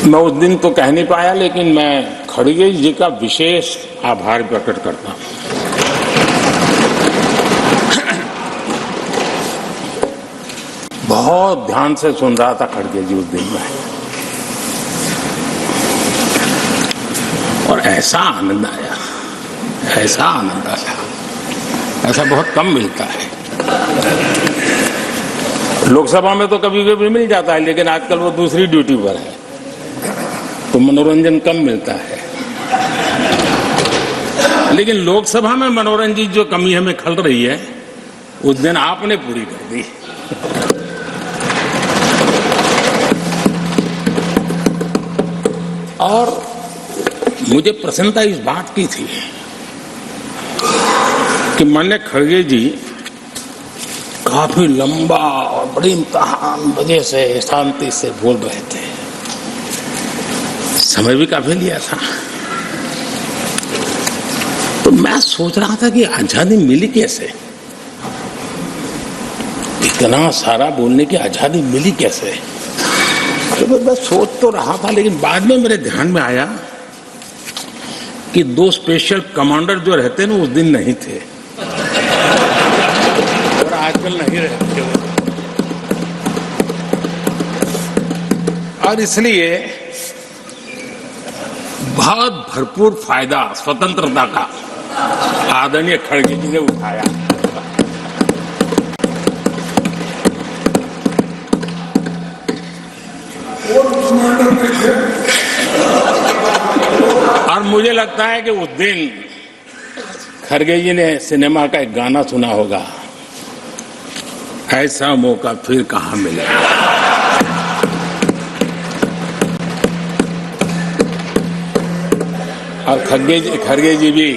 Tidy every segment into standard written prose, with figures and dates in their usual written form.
मैं उस दिन तो कह नहीं पाया, लेकिन मैं खड़गे जी का विशेष आभार प्रकट करता हूं। बहुत ध्यान से सुन रहा था खड़गे जी उस दिन में, और ऐसा आनंद आया, ऐसा आनंद आया, ऐसा बहुत कम मिलता है। लोकसभा में तो कभी कभी मिल जाता है, लेकिन आजकल वो दूसरी ड्यूटी पर है, तो मनोरंजन कम मिलता है। लेकिन लोकसभा में मनोरंजन की जो कमी हमें खल रही है, उस दिन आपने पूरी कर दी। और मुझे प्रसन्नता इस बात की थी कि माननीय खड़गे जी काफी लंबा और बड़ी इम्तिहान वजह से शांति से बोल रहे थे। समय भी काफी लिया था। तो मैं सोच रहा था कि आजादी मिली कैसे, इतना सारा बोलने की आजादी मिली कैसे। तो मैं सोच तो रहा था, लेकिन बाद में मेरे ध्यान में आया कि दो स्पेशल कमांडर जो रहते ना उस दिन नहीं थे, और आजकल नहीं रहते, और इसलिए बहुत भरपूर फायदा स्वतंत्रता का आदरणीय खड़गे जी ने उठाया। और मुझे लगता है कि उस दिन खड़गे जी ने सिनेमा का एक गाना सुना होगा, ऐसा मौका फिर कहां मिलेगा। और खड़गे जी भी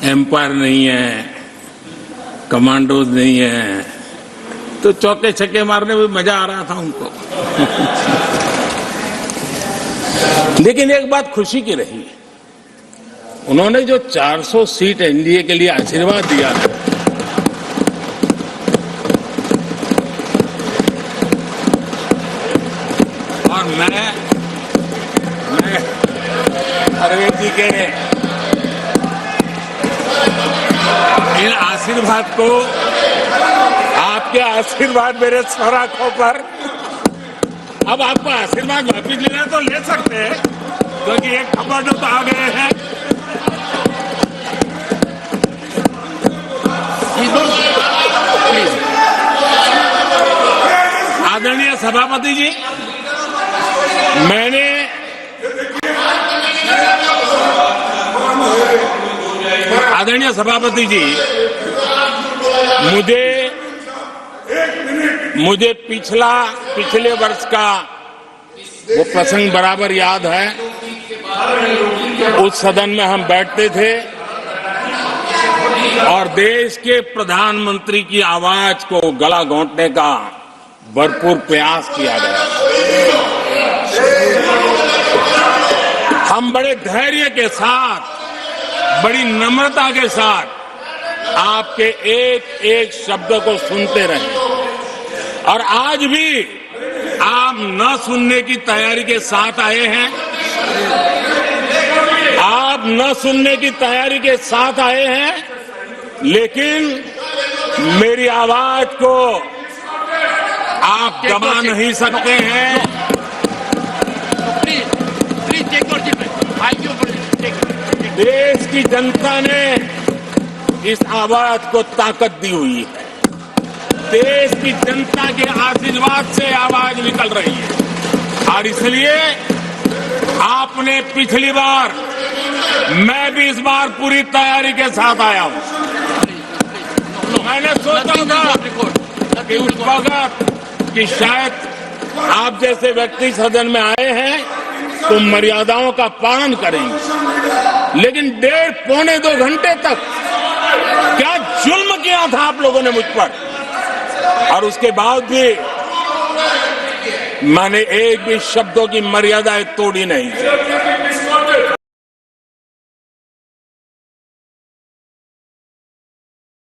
एम्पायर नहीं है, कमांडोज नहीं है, तो चौके छक्के मारने में मजा आ रहा था उनको। लेकिन एक बात खुशी की रही, उन्होंने जो 400 सीट एनडीए के लिए आशीर्वाद दिया था, और मैं खड़गे जी के इन आशीर्वाद को, आपके आशीर्वाद मेरे सर आंखों पर, अब आपको आशीर्वाद वापिस लेना तो ले सकते हैं, क्योंकि एक खबर तो आ गए हैं। आदरणीय सभापति जी, मैंने आदरणीय सभापति जी, मुझे पिछले वर्ष का वो प्रसंग बराबर याद है। उस सदन में हम बैठते थे और देश के प्रधानमंत्री की आवाज को गला घोंटने का भरपूर प्रयास किया गया। हम बड़े धैर्य के साथ, बड़ी नम्रता के साथ आपके एक एक शब्द को सुनते रहे, और आज भी आप न सुनने की तैयारी के साथ आए हैं। आप न सुनने की तैयारी के साथ आए हैं, लेकिन मेरी आवाज को आप दबा नहीं सकते हैं। देश की जनता ने इस आवाज को ताकत दी हुई है। देश की जनता के आशीर्वाद से आवाज निकल रही है, और इसलिए आपने पिछली बार, मैं भी इस बार पूरी तैयारी के साथ आया हूं। मैंने सोचा था कि उस वक्त कि शायद आप जैसे व्यक्ति सदन में आए हैं तो मर्यादाओं का पालन करेंगे, लेकिन 1.5-2 घंटे तक क्या जुल्म किया था आप लोगों ने मुझ पर, और उसके बाद भी मैंने एक भी शब्दों की मर्यादाएं तोड़ी नहीं।